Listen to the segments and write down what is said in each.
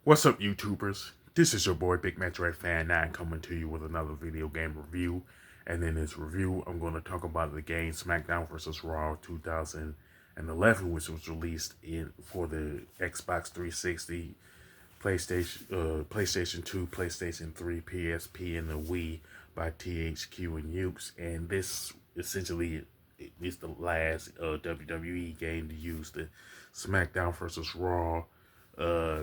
What's up, YouTubers? This is your boy Big Match Red Fan 9 coming to you with another video game review. And in this review, I'm going to talk about the game Smackdown vs. Raw 2011, which was released for the Xbox 360, PlayStation 2, PlayStation 3, PSP, and the Wii by THQ and Yuke. And this essentially is the last WWE game to use the Smackdown vs. Raw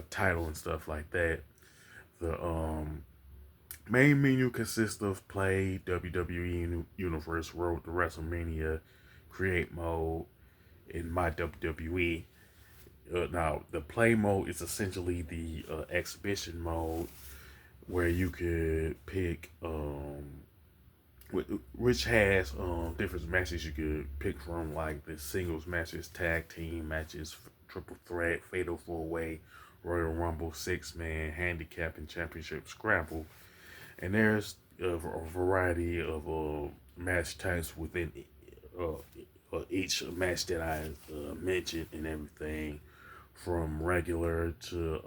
title and stuff like that. The main menu consists of play, WWE Universe, Road to WrestleMania, Create Mode, and My WWE. Now, the play mode is essentially the exhibition mode where you could pick, which has different matches you could pick from, like the singles matches, tag team matches, triple threat, fatal four way, Royal Rumble, 6-man, handicap, and championship scramble. And there's a variety of match types within each match that I mentioned and everything, from regular to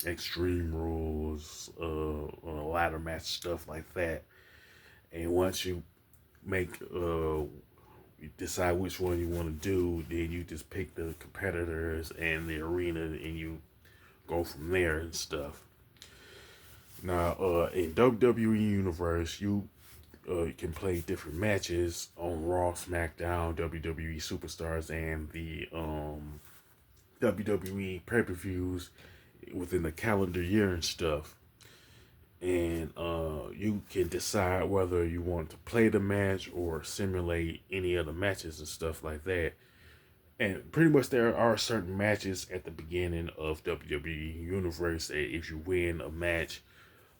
extreme rules, ladder match, stuff like that. And once you make you decide which one you want to do, then you just pick the competitors and the arena, and you go from there and stuff. Now, in WWE Universe, you can play different matches on Raw, SmackDown, WWE Superstars, and the WWE pay-per-views within the calendar year and stuff. And you can decide whether you want to play the match or simulate any other matches and stuff like that. And pretty much there are certain matches at the beginning of WWE Universe that if you win a match,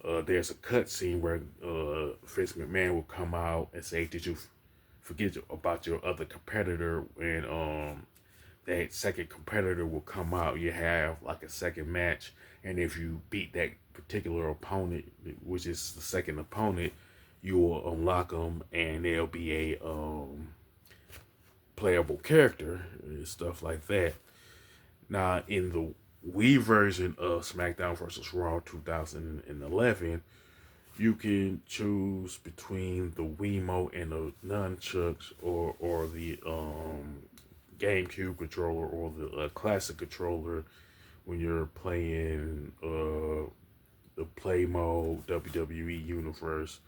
there's a cutscene where Vince McMahon will come out and say, "Did you forget about your other competitor?" And that second competitor will come out. You have like a second match, and if you beat that particular opponent, which is the second opponent, you will unlock them, and there'll be a playable character and stuff like that. Now, in the Wii version of SmackDown vs. Raw 2011, you can choose between the Wiimote and the nunchucks, or the GameCube controller, or the classic controller when you're playing the play mode, WWE Universe,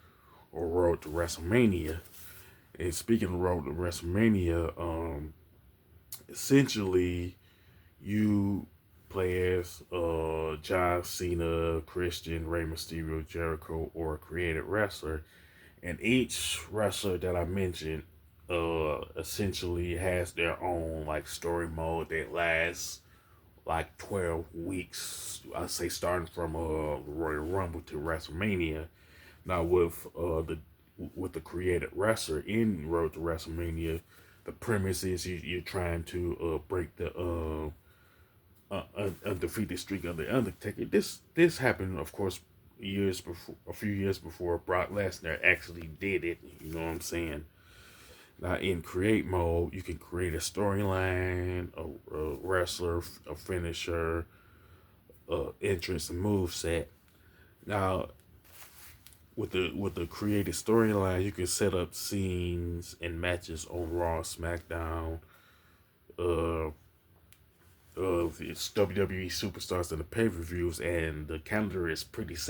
or Road to WrestleMania. And speaking of Road to WrestleMania, essentially you play as John Cena, Christian, Rey Mysterio, Jericho, or a created wrestler. And each wrestler that I mentioned essentially has their own like story mode that lasts like 12 weeks. I say starting from Royal Rumble to WrestleMania. Now with the created wrestler in Road to WrestleMania, the premise is you're trying to break the undefeated streak of the Undertaker. This happened, of course, a few years before Brock Lesnar actually did it. You know what I'm saying? Now, in create mode, you can create a storyline, a wrestler, a finisher, entrance, and move set. Now, with the created storyline, you can set up scenes and matches on Raw, SmackDown, of its WWE superstars and the pay-per-views, and the calendar is pretty much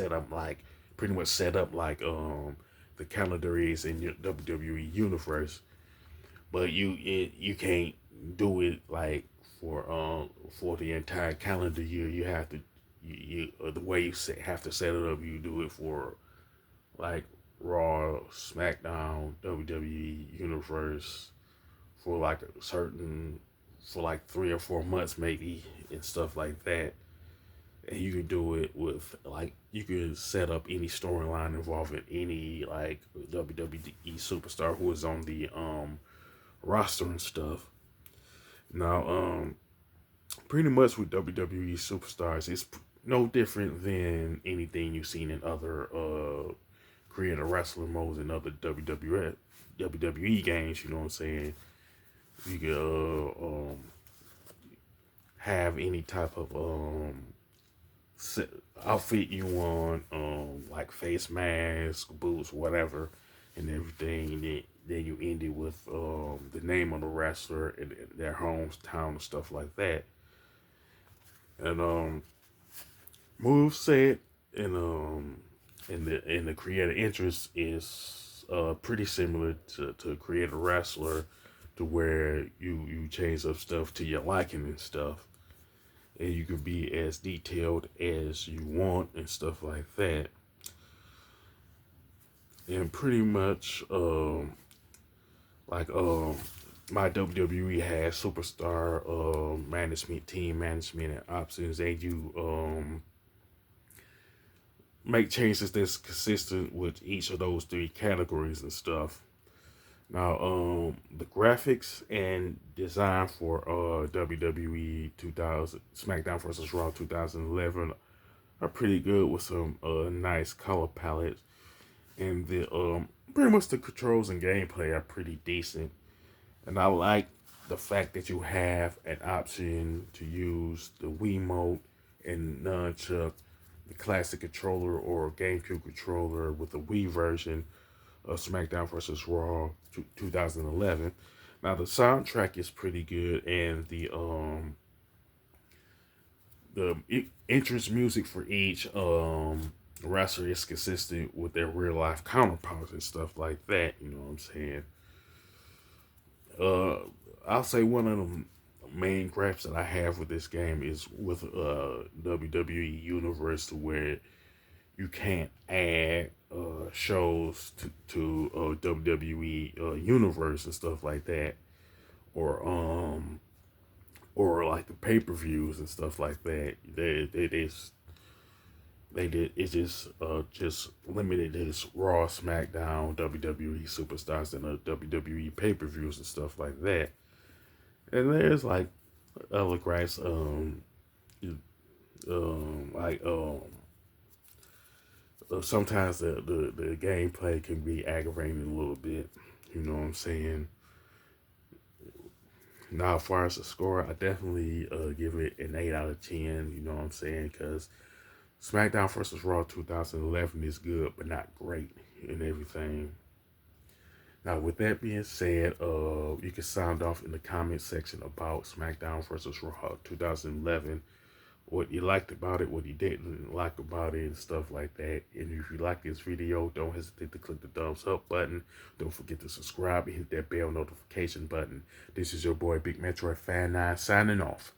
set up like the calendar is in your WWE Universe. But you can't do it like for the entire calendar year. You have to the way you have to set it up. You do it for like Raw, SmackDown, WWE Universe for like a certain, for like 3 or 4 months maybe, and stuff like that. And you can do it with like, you can set up any storyline involving any like WWE superstar who is on the roster and stuff. Now, pretty much with WWE superstars, it's no different than anything you've seen in other creator wrestler modes and other WWE games. You know what I'm saying? You can have any type of outfit you want, like face mask, boots, whatever, and everything. And then you end it with the name of the wrestler and their hometown and stuff like that. And move set and the creative interest is pretty similar to create a wrestler, to where you change up stuff to your liking and stuff, and you can be as detailed as you want and stuff like that. And pretty much like my WWE has superstar management, team management, and options. They do make changes that's consistent with each of those three categories and stuff. Now, the graphics and design for WWE 2000 SmackDown vs. Raw 2011 are pretty good with some nice color palettes, and the pretty much the controls and gameplay are pretty decent. And I like the fact that you have an option to use the Wiimote and nunchuck, the classic controller or GameCube controller with the Wii version of SmackDown vs. Raw 2011. Now the soundtrack is pretty good, and the entrance music for each wrestler is consistent with their real life counterparts and stuff like that. You know what I'm saying? Uh, I'll say one of the main gripes that I have with this game is with WWE Universe, to where you can't add shows to WWE Universe and stuff like that, or or like the pay-per-views and stuff like that. They did it's just limited to this Raw, SmackDown, WWE superstars, and WWE pay-per-views and stuff like that. And there's like other gripes, like sometimes the gameplay can be aggravating a little bit. You know what I'm saying? Now, as far as the score, I definitely give it an 8 out of 10. You know what I'm saying? Because SmackDown vs. Raw 2011 is good, but not great and everything. Now, with that being said, you can sound off in the comment section about SmackDown vs. Raw 2011, what you liked about it, what you didn't like about it, and stuff like that. And if you like this video, don't hesitate to click the thumbs up button. Don't forget to subscribe and hit that bell notification button. This is your boy, Big Metroid Fan 9, signing off.